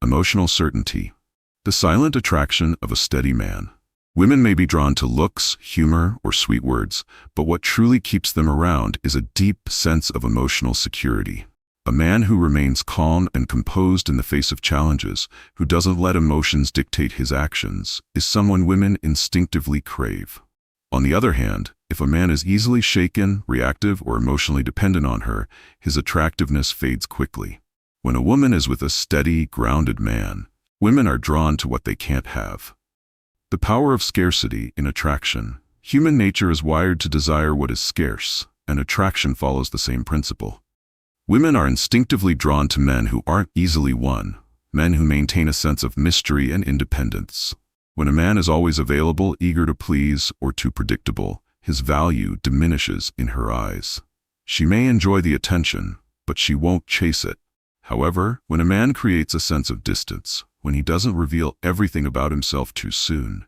Emotional certainty. The silent attraction of a steady man. Women may be drawn to looks, humor, or sweet words, but what truly keeps them around is a deep sense of emotional security. A man who remains calm and composed in the face of challenges, who doesn't let emotions dictate his actions, is someone women instinctively crave. On the other hand, if a man is easily shaken, reactive, or emotionally dependent on her, his attractiveness fades quickly. When a woman is with a steady, grounded man, women are drawn to what they can't have. The power of scarcity in attraction. Human nature is wired to desire what is scarce, and attraction follows the same principle. Women are instinctively drawn to men who aren't easily won, men who maintain a sense of mystery and independence. When a man is always available, eager to please, or too predictable, his value diminishes in her eyes. She may enjoy the attention, but she won't chase it. However, when a man creates a sense of distance, when he doesn't reveal everything about himself too soon,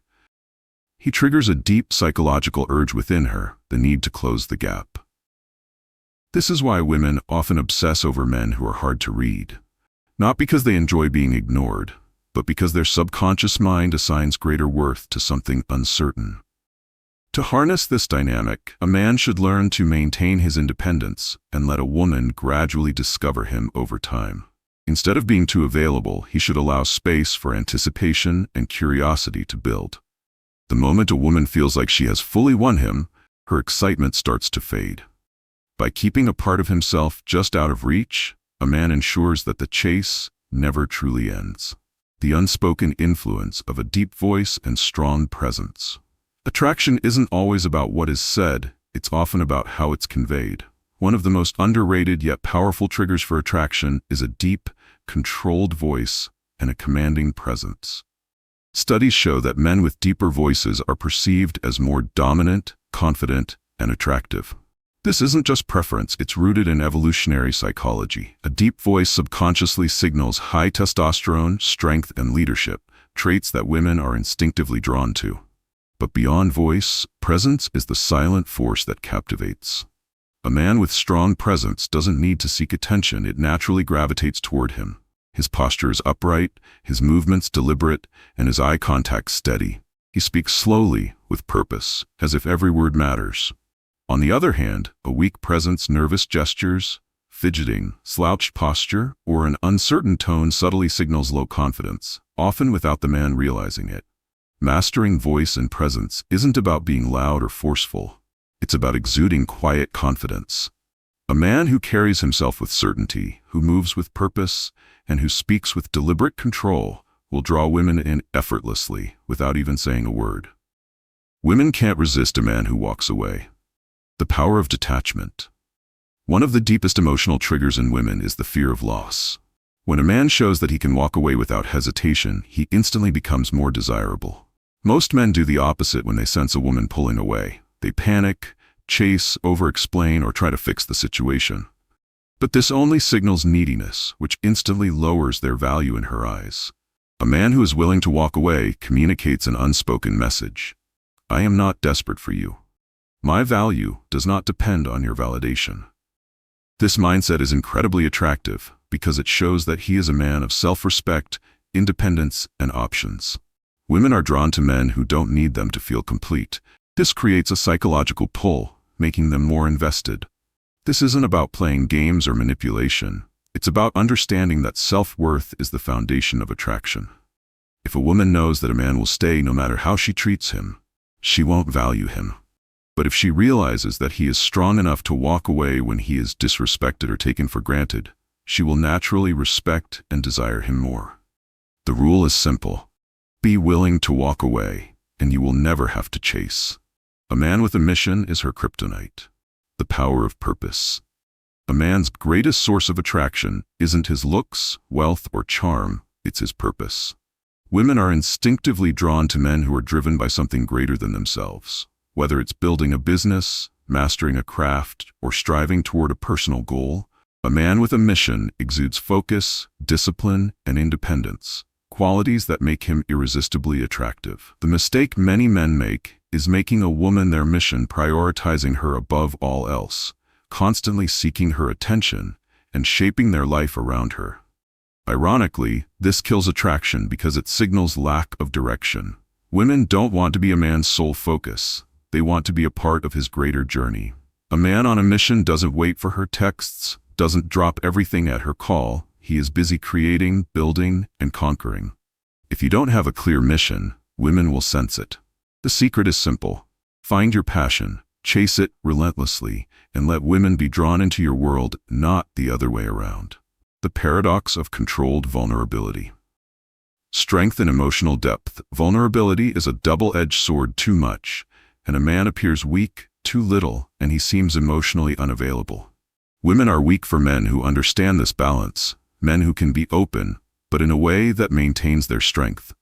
he triggers a deep psychological urge within her, the need to close the gap. This is why women often obsess over men who are hard to read. Not because they enjoy being ignored, but because their subconscious mind assigns greater worth to something uncertain. To harness this dynamic, a man should learn to maintain his independence and let a woman gradually discover him over time. Instead of being too available, he should allow space for anticipation and curiosity to build. The moment a woman feels like she has fully won him, her excitement starts to fade. By keeping a part of himself just out of reach, a man ensures that the chase never truly ends. The unspoken influence of a deep voice and strong presence. Attraction isn't always about what is said, it's often about how it's conveyed. One of the most underrated yet powerful triggers for attraction is a deep, controlled voice and a commanding presence. Studies show that men with deeper voices are perceived as more dominant, confident, and attractive. This isn't just preference, it's rooted in evolutionary psychology. A deep voice subconsciously signals high testosterone, strength, and leadership, traits that women are instinctively drawn to. But beyond voice, presence is the silent force that captivates. A man with strong presence doesn't need to seek attention, it naturally gravitates toward him. His posture is upright, his movements deliberate, and his eye contact steady. He speaks slowly, with purpose, as if every word matters. On the other hand, a weak presence, nervous gestures, fidgeting, slouched posture, or an uncertain tone subtly signals low confidence, often without the man realizing it. Mastering voice and presence isn't about being loud or forceful. It's about exuding quiet confidence. A man who carries himself with certainty, who moves with purpose, and who speaks with deliberate control will draw women in effortlessly without even saying a word. Women can't resist a man who walks away. The power of detachment. One of the deepest emotional triggers in women is the fear of loss. When a man shows that he can walk away without hesitation, he instantly becomes more desirable. Most men do the opposite when they sense a woman pulling away. They panic, chase, over-explain, or try to fix the situation. But this only signals neediness, which instantly lowers their value in her eyes. A man who is willing to walk away communicates an unspoken message. I am not desperate for you. My value does not depend on your validation. This mindset is incredibly attractive because it shows that he is a man of self-respect, independence, and options. Women are drawn to men who don't need them to feel complete. This creates a psychological pull, making them more invested. This isn't about playing games or manipulation. It's about understanding that self-worth is the foundation of attraction. If a woman knows that a man will stay no matter how she treats him, she won't value him. But if she realizes that he is strong enough to walk away when he is disrespected or taken for granted, she will naturally respect and desire him more. The rule is simple. Be willing to walk away, and you will never have to chase. A man with a mission is her kryptonite. The power of purpose. A man's greatest source of attraction isn't his looks, wealth, or charm, it's his purpose. Women are instinctively drawn to men who are driven by something greater than themselves. Whether it's building a business, mastering a craft, or striving toward a personal goal, a man with a mission exudes focus, discipline, and independence, qualities that make him irresistibly attractive. The mistake many men make is making a woman their mission, prioritizing her above all else, constantly seeking her attention, and shaping their life around her. Ironically, this kills attraction because it signals lack of direction. Women don't want to be a man's sole focus. They want to be a part of his greater journey. A man on a mission doesn't wait for her texts, doesn't drop everything at her call. He is busy creating, building, and conquering. If you don't have a clear mission, women will sense it. The secret is simple. Find your passion, chase it relentlessly, and let women be drawn into your world, not the other way around. The paradox of controlled vulnerability. Strength and emotional depth. Vulnerability is a double-edged sword. Too much, and a man appears weak; too little, and he seems emotionally unavailable. Women are weak for men who understand this balance, men who can be open, but in a way that maintains their strength.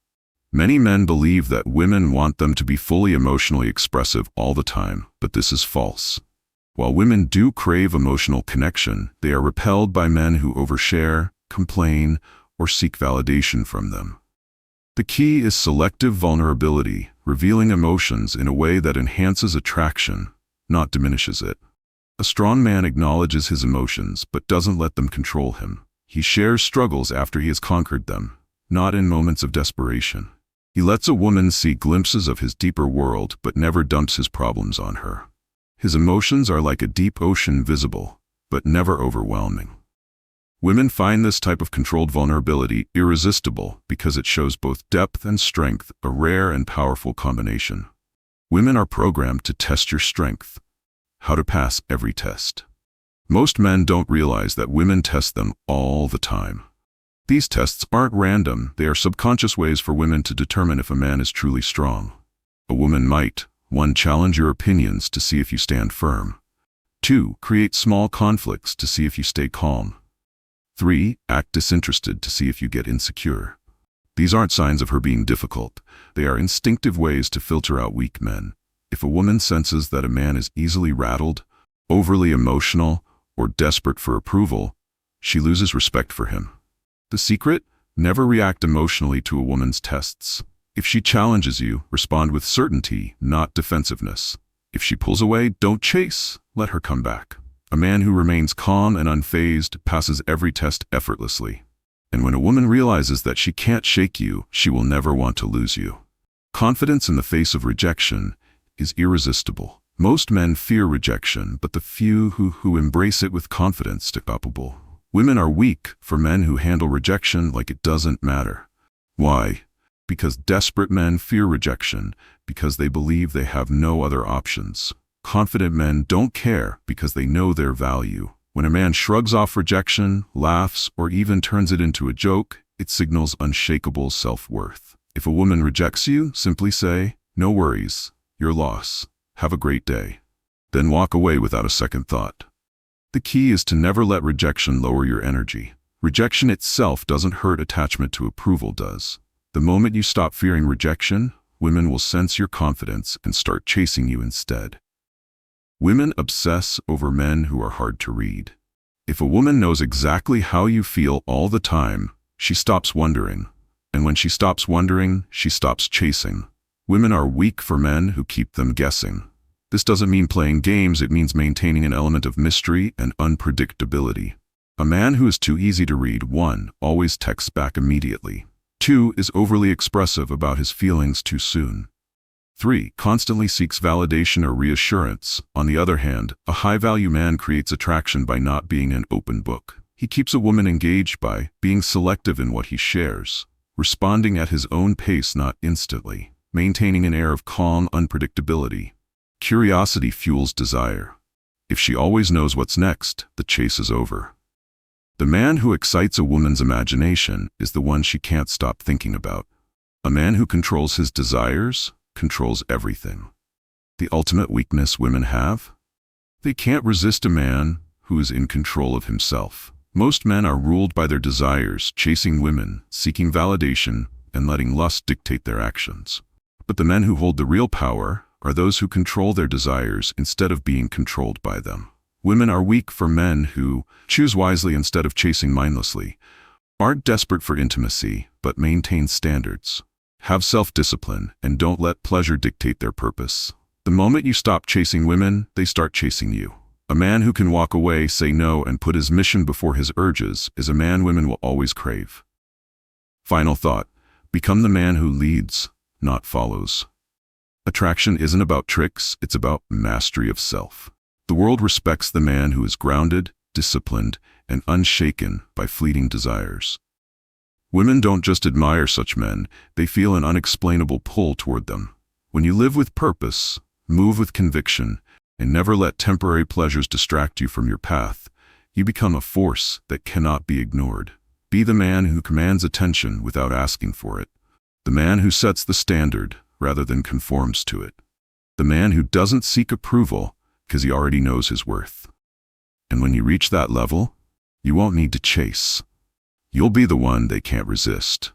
Many men believe that women want them to be fully emotionally expressive all the time, but this is false. While women do crave emotional connection, they are repelled by men who overshare, complain, or seek validation from them. The key is selective vulnerability, revealing emotions in a way that enhances attraction, not diminishes it. A strong man acknowledges his emotions but doesn't let them control him. He shares struggles after he has conquered them, not in moments of desperation. He lets a woman see glimpses of his deeper world but never dumps his problems on her. His emotions are like a deep ocean, visible, but never overwhelming. Women find this type of controlled vulnerability irresistible because it shows both depth and strength, a rare and powerful combination. Women are programmed to test your strength. How to pass every test. Most men don't realize that women test them all the time. These tests aren't random, they are subconscious ways for women to determine if a man is truly strong. A woman might, 1. Challenge your opinions to see if you stand firm. 2. Create small conflicts to see if you stay calm. 3. Act disinterested to see if you get insecure. These aren't signs of her being difficult. They are instinctive ways to filter out weak men. If a woman senses that a man is easily rattled, overly emotional, or desperate for approval, she loses respect for him. The secret? Never react emotionally to a woman's tests. If she challenges you, respond with certainty, not defensiveness. If she pulls away, don't chase, let her come back. A man who remains calm and unfazed passes every test effortlessly. And when a woman realizes that she can't shake you, she will never want to lose you. Confidence in the face of rejection is irresistible. Most men fear rejection, but the few who embrace it with confidence are unstoppable. Women are weak for men who handle rejection like it doesn't matter. Why? Because desperate men fear rejection, because they believe they have no other options. Confident men don't care because they know their value. When a man shrugs off rejection, laughs, or even turns it into a joke, it signals unshakable self-worth. If a woman rejects you, simply say, "No worries, your loss. Have a great day." Then walk away without a second thought. The key is to never let rejection lower your energy. Rejection itself doesn't hurt, attachment to approval does. The moment you stop fearing rejection, women will sense your confidence and start chasing you instead. Women obsess over men who are hard to read. If a woman knows exactly how you feel all the time, she stops wondering. And when she stops wondering, she stops chasing. Women are weak for men who keep them guessing. This doesn't mean playing games, it means maintaining an element of mystery and unpredictability. A man who is too easy to read, 1. Always texts back immediately. 2. Is overly expressive about his feelings too soon. 3. Constantly seeks validation or reassurance. On the other hand, a high-value man creates attraction by not being an open book. He keeps a woman engaged by being selective in what he shares, responding at his own pace, not instantly, maintaining an air of calm unpredictability. Curiosity fuels desire. If she always knows what's next, the chase is over. The man who excites a woman's imagination is the one she can't stop thinking about. A man who controls his desires controls everything. The ultimate weakness women have? They can't resist a man who is in control of himself. Most men are ruled by their desires, chasing women, seeking validation, and letting lust dictate their actions. But the men who hold the real power are those who control their desires instead of being controlled by them. Women are weak for men who choose wisely instead of chasing mindlessly, aren't desperate for intimacy, but maintain standards. Have self-discipline and don't let pleasure dictate their purpose. The moment you stop chasing women, they start chasing you. A man who can walk away, say no, and put his mission before his urges is a man women will always crave. Final thought: become the man who leads, not follows. Attraction isn't about tricks, it's about mastery of self. The world respects the man who is grounded, disciplined, and unshaken by fleeting desires. Women don't just admire such men, they feel an unexplainable pull toward them. When you live with purpose, move with conviction, and never let temporary pleasures distract you from your path, you become a force that cannot be ignored. Be the man who commands attention without asking for it. The man who sets the standard rather than conforms to it. The man who doesn't seek approval because he already knows his worth. And when you reach that level, you won't need to chase. You'll be the one they can't resist.